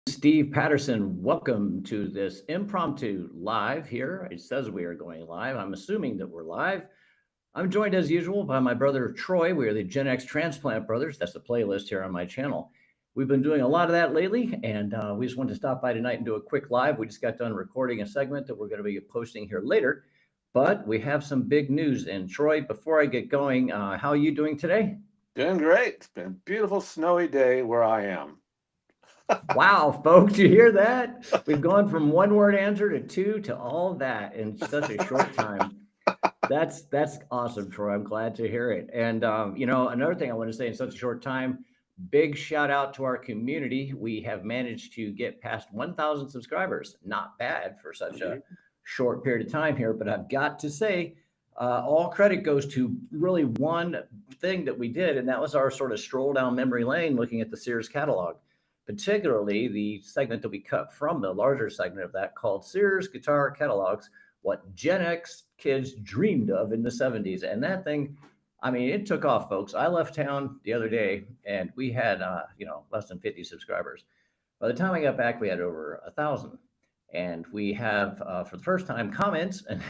Steve Patterson. Welcome to this impromptu live here. It says we are going live. I'm assuming that we're live. I'm joined as usual by my brother Troy. We are the Gen X Transplant Brothers. That's the playlist here on my channel. We've been doing a lot of that lately, and we just wanted to stop by tonight and do a quick live. We just got done recording a segment that we're going to be posting here later, but we have some big news. And Troy, before I get going, how are you doing today? Doing great. It's been a beautiful snowy day where I am. Wow, folks, you hear that? We've gone from one word answer to two to all that in such a short time. That's awesome, Troy. I'm glad to hear it. And another thing I want to say in such a short time, big shout out to our community. We have managed to get past 1,000 subscribers. Not bad for such a short period of time here, but I've got to say, all credit goes to really one thing that we did, and that was our sort of stroll down memory lane looking at the Sears catalog, particularly the segment that we cut from the larger segment of that called Sears Guitar Catalogs, what Gen X kids dreamed of in the 70s. And that thing, I mean, it took off, folks. I left town the other day and we had, less than 50 subscribers. By the time I got back, we had over 1,000. And we have, for the first time, comments, and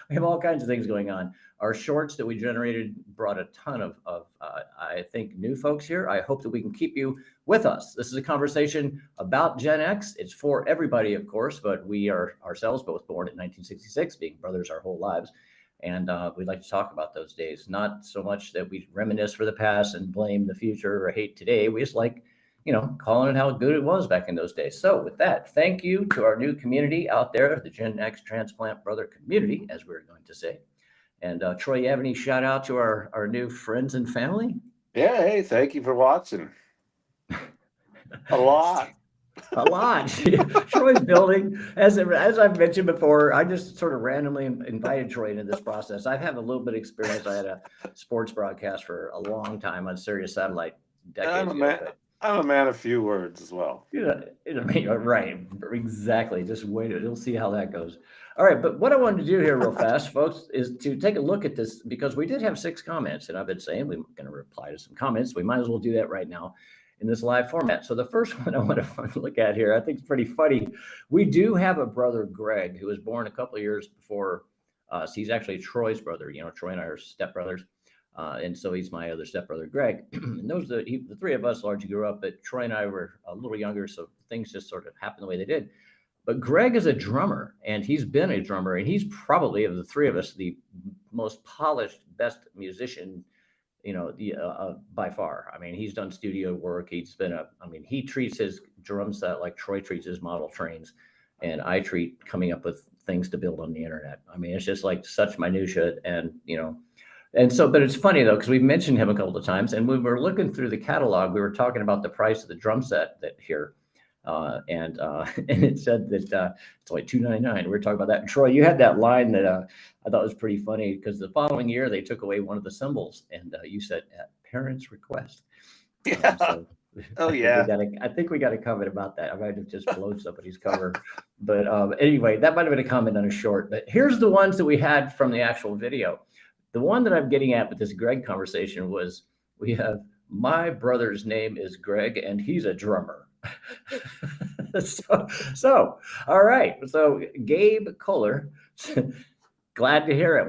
we have all kinds of things going on. Our shorts that we generated brought a ton of I think, new folks here. I hope that we can keep you with us. This is a conversation about Gen X. It's for everybody, of course, but we are ourselves both born in 1966, being brothers our whole lives. And we'd like to talk about those days. Not so much that we reminisce for the past and blame the future or hate today. We just like calling it how good it was back in those days. So with that, thank you to our new community out there, the Gen X Transplant Brother community, as we're going to say. And Troy, you have any shout out to our new friends and family? Yeah, hey, thank you for watching. A lot. A lot. Troy's building, as I've mentioned before, I just sort of randomly invited Troy into this process. I have a little bit of experience. I had a sports broadcast for a long time on Sirius Satellite decades ago. I'm a man of few words as well. Right, exactly. Just wait. You'll see how that goes. All right, but what I wanted to do here real fast, folks, is to take a look at this because we did have 6 comments, and I've been saying we're going to reply to some comments. We might as well do that right now in this live format. So the first one I want to look at here, I think it's pretty funny. We do have a brother, Greg, who was born a couple of years before us. He's actually Troy's brother. Troy and I are stepbrothers. And so he's my other stepbrother, Greg. And the 3 of us largely grew up, but Troy and I were a little younger, so things just sort of happened the way they did. But Greg is a drummer, and he's been a drummer, and he's probably, of the 3 of us, the most polished, best musician, by far. I mean, he's done studio work. He treats his drum set like Troy treats his model trains, and I treat coming up with things to build on the internet. I mean, it's just like such minutia, and but it's funny though, because we've mentioned him a couple of times, and when we were looking through the catalog, we were talking about the price of the drum set that here, and it said that it's like $299. We were talking about that. And Troy, you had that line that I thought was pretty funny because the following year they took away one of the cymbals, and you said at parents' request. Yeah. Oh yeah. I think we got a comment about that. I might have just blown somebody's cover, but anyway, that might have been a comment on a short. But here's the ones that we had from the actual video. The one that I'm getting at with this Greg conversation was we have my brother's name is Greg and he's a drummer. so all right. So Gabe Kohler, glad to hear it.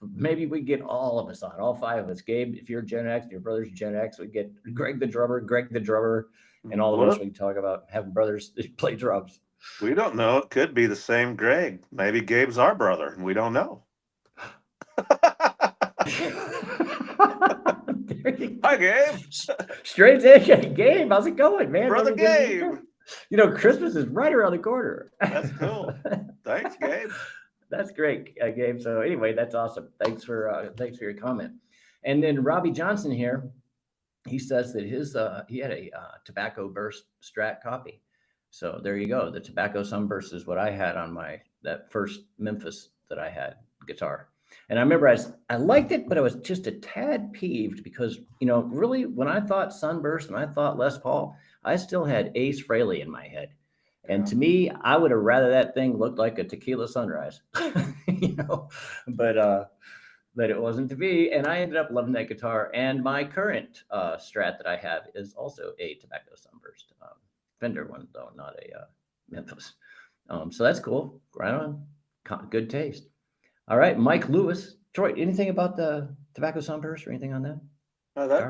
Maybe we get all of us on, all 5 of us. Gabe, if you're Gen X and your brother's Gen X, we get Greg the drummer, and all of us, we can talk about having brothers play drums. We don't know. It could be the same Greg. Maybe Gabe's our brother and we don't know. Hi, Gabe. Straight to Gabe. How's it going, man? Brother Gabe. Christmas is right around the corner. That's cool. Thanks, Gabe. That's great, Gabe. So anyway, that's awesome. Thanks for your comment. And then Robbie Johnson here, he says that he had a Tobacco Burst Strat copy. So there you go. The Tobacco Sunburst is what I had on that first Memphis that I had guitar. And I remember I liked it, but I was just a tad peeved because, really when I thought Sunburst and I thought Les Paul, I still had Ace Frehley in my head. And to me, I would have rather that thing looked like a Tequila Sunrise, but it wasn't to be. And I ended up loving that guitar. And my current Strat that I have is also a Tobacco Sunburst. Fender one though, not a Memphis. So that's cool. Right on. Good taste. All right, Mike Lewis. Troy, anything about the Tobacco Sunburst or anything on that?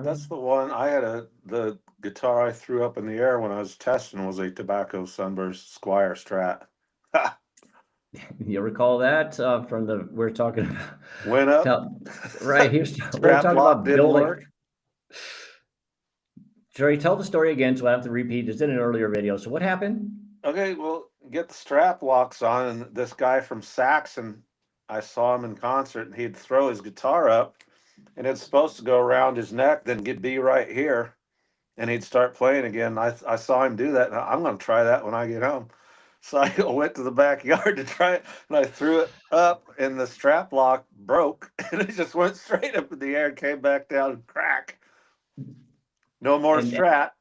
That's the one. I had the guitar I threw up in the air when I was testing was a Tobacco Sunburst Squire Strat. You recall that from the we're talking about Went up. Right. We're Strap talking lock about didn't building. work. Troy, tell the story again, so I have to repeat. It's in an earlier video. So what happened? Okay, well, get the strap locks on, and this guy from Saxon, I saw him in concert, and he'd throw his guitar up, and it's supposed to go around his neck, then be right here, and he'd start playing again. I saw him do that, and I'm going to try that when I get home. So I went to the backyard to try it, and I threw it up, and the strap lock broke, and it just went straight up in the air and came back down and crack. No more Strat.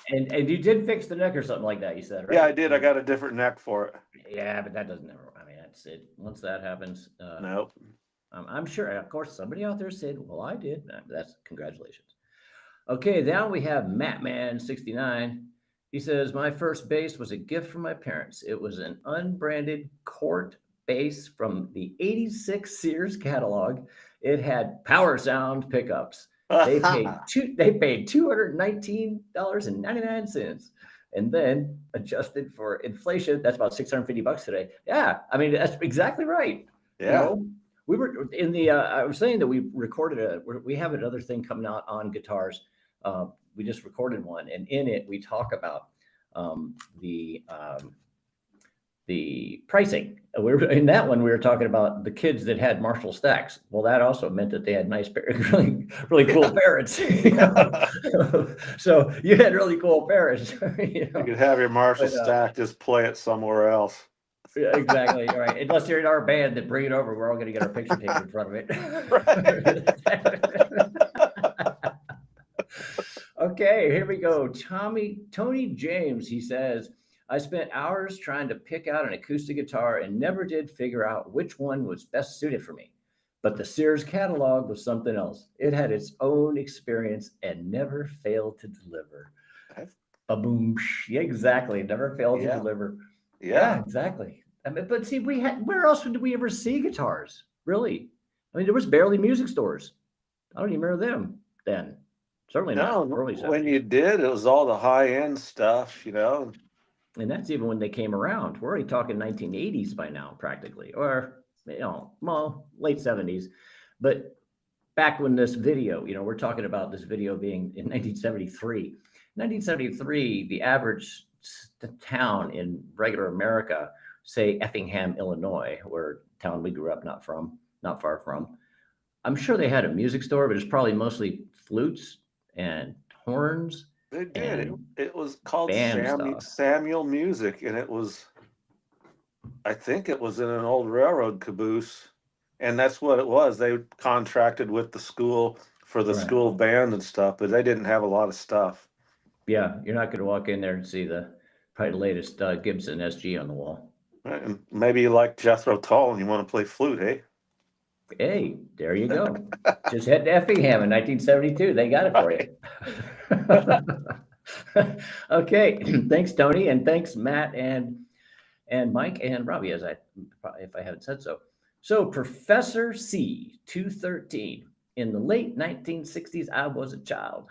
and you did fix the neck or something like that, you said, right? Yeah, I did. I got a different neck for it. Yeah, but that doesn't ever, I mean, that's it. Once that happens, Nope. I'm sure, of course, somebody out there said, well, I did. That's congratulations. Okay, now we have Mattman69. He says, my first bass was a gift from my parents. It was an unbranded Cort bass from the 86 Sears catalog. It had power sound pickups. They paid $219.99, and then adjusted for inflation. That's about $650 today. Yeah, I mean that's exactly right. Yeah, you know, we were in the. I was saying that we recorded we have another thing coming out on guitars. We just recorded one, and in it we talk about the pricing. In that one, we were talking about the kids that had Marshall stacks. Well, that also meant that they had nice, really, really cool parrots. So you had really cool parrots. You could have your Marshall stack, just play it somewhere else. Yeah, exactly. All right. Unless you're in our band, then bring it over. We're all going to get our picture taken in front of it. Okay, here we go. Tony James, he says, I spent hours trying to pick out an acoustic guitar and never did figure out which one was best suited for me. But the Sears catalog was something else. It had its own experience and never failed to deliver. Ba-boom. Yeah, exactly. Never failed to deliver. Yeah, exactly. I mean, but see, where else did we ever see guitars? Really? I mean, there was barely music stores. I don't even remember them then. Certainly not early 70s. When you did, it was all the high-end stuff, you know. And that's even when they came around. We're already talking 1980s by now, practically, or well, late 70s. But back when this video, we're talking about this video being in 1973. 1973, the average town in regular America, say Effingham, Illinois, where town we grew up not far from. I'm sure they had a music store, but it's probably mostly flutes and horns. They did. It was called Samuel Music, and I think it was in an old railroad caboose, and that's what it was. They contracted with the school for the school band and stuff, but they didn't have a lot of stuff. Yeah, you're not going to walk in there and see probably the latest Gibson SG on the wall. Right, and maybe you like Jethro Tull and you want to play flute, hey? Hey, there you go. Just head to Effingham in 1972. They got it for you. Okay. Thanks, Tony. And thanks, Matt and Mike and Robbie, if I haven't said so. So Professor C, 213. In the late 1960s, I was a child.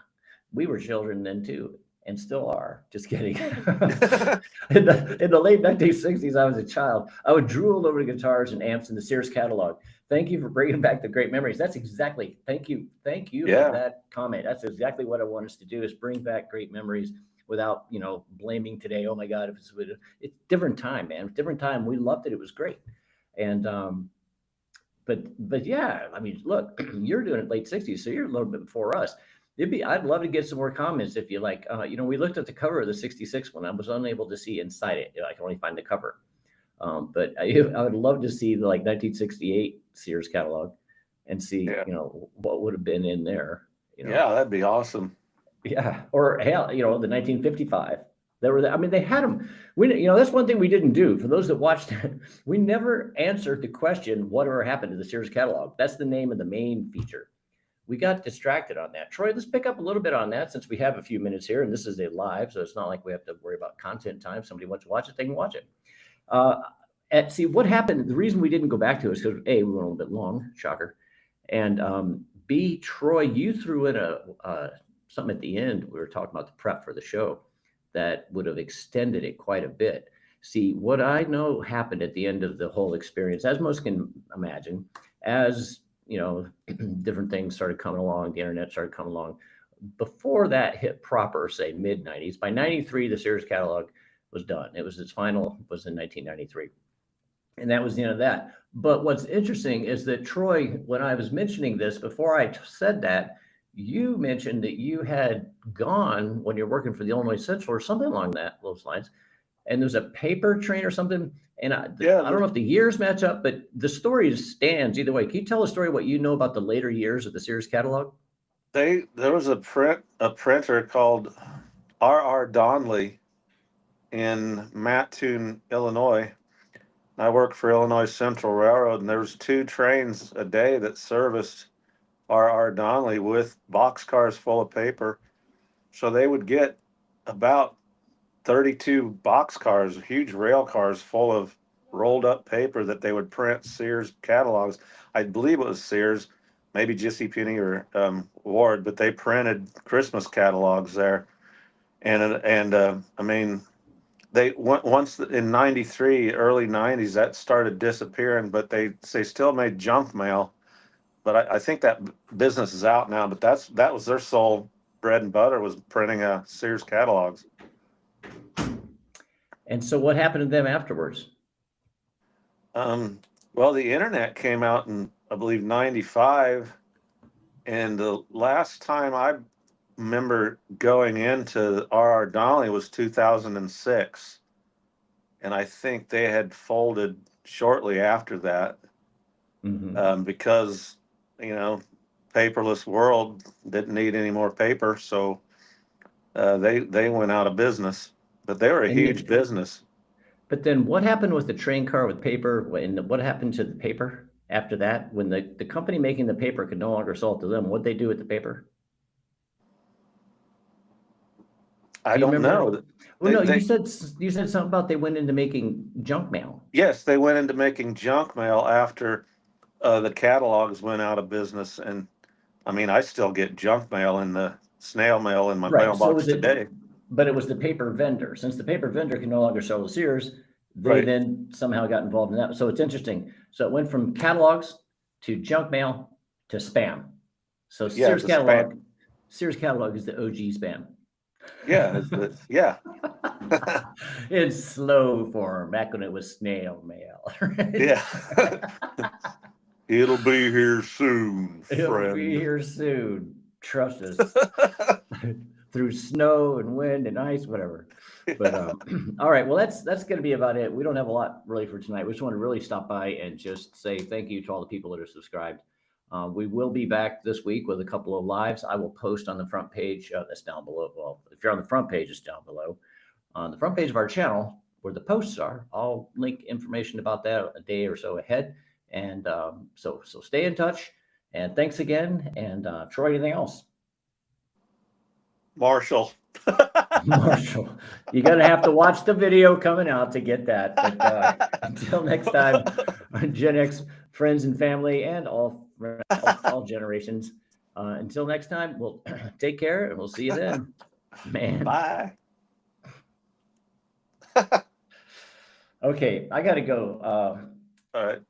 We were children then too, and still are. Just kidding. In the late 1960s, I was a child. I would drool over the guitars and amps in the Sears catalog. Thank you for bringing back the great memories. That's exactly. Thank you for that comment. That's exactly what I want us to do, is bring back great memories without, blaming today. Oh my God, it's different time, man. Different time. We loved it. It was great. And, but yeah, I mean, look, you're doing it late 60s, so you're a little bit before us. I'd love to get some more comments if you like. We looked at the cover of the 66 one. I was unable to see inside it. I can only find the cover. But I would love to see the 1968 Sears catalog and see, what would have been in there. Yeah, that'd be awesome. Yeah. Or hell, the 1955. They had them. That's one thing we didn't do. For those that watched, we never answered the question, whatever happened to the Sears catalog. That's the name of the main feature. we got distracted on that. Troy, let's pick up a little bit on that since we have a few minutes here, and this is a live, so it's not like we have to worry about content time. Somebody wants to watch it, they can watch it. See what happened. The reason we didn't go back to it is because A, we went a little bit long, shocker, and B, Troy, you threw in something at the end. We were talking about the prep for the show that would have extended it quite a bit. See, what I know happened at the end of the whole experience, as most can imagine, as you know, different things started coming along, the internet started coming along. Before that hit proper, say mid 90s, by 93, the Sears catalog was done. Its final was in 1993. And that was the end of that. But what's interesting is that Troy, when I was mentioning this, before I said that, you mentioned that you had gone when you're working for the Illinois Central or something along those lines, and there's a paper train or something. And I don't know if the years match up, but the story stands either way. Can you tell a story what you know about the later years of the Sears catalog? There was a printer called R.R. Donnelly in Mattoon, Illinois. I worked for Illinois Central Railroad, and there was 2 trains a day that serviced R.R. Donnelly with boxcars full of paper. So they would get about 32 boxcars, huge rail cars full of rolled up paper that they would print Sears catalogs. I believe it was Sears, maybe JCPenney or Ward, but they printed Christmas catalogs there. And I mean, they once in 93, early 90s, that started disappearing, but they still made junk mail. But I think that business is out now, but that was their sole bread and butter, was printing Sears catalogs. And so what happened to them afterwards? Well, the internet came out in, I believe, 95. And the last time I remember going into R.R. Donnelly was 2006. And I think they had folded shortly after that, because, paperless world didn't need any more paper. So they went out of business. But they were a huge business. But then what happened with the train car with paper? And what happened to the paper after that? When the company making the paper could no longer sell it to them, what'd they do with the paper? I don't know. Well, you said something about they went into making junk mail. Yes, they went into making junk mail after the catalogs went out of business. And I mean, I still get junk mail in the snail mail in my mailbox today. But it was the paper vendor. Since the paper vendor can no longer sell to Sears, they then somehow got involved in that. So it's interesting. So it went from catalogs to junk mail to spam. So Sears catalog is the OG spam. Yeah, yeah. In slow form, back when it was snail mail. Right? Yeah. It'll be here soon, friend. It'll be here soon. Trust us. Through snow and wind and ice, whatever. But all right, well, that's going to be about it. We don't have a lot really for tonight. We just want to really stop by and just say thank you to all the people that are subscribed. We will be back this week with a couple of lives. I will post on the front page. That's down below. Well, if you're on the front page, it's down below. On the front page of our channel, where the posts are, I'll link information about that a day or so ahead. And so stay in touch. And thanks again. And Troy, anything else? Marshall, you're going to have to watch the video coming out to get that. But until next time, Gen X friends and family and all generations. Until next time, we'll take care and we'll see you then. Man. Bye. Okay, I got to go. All right.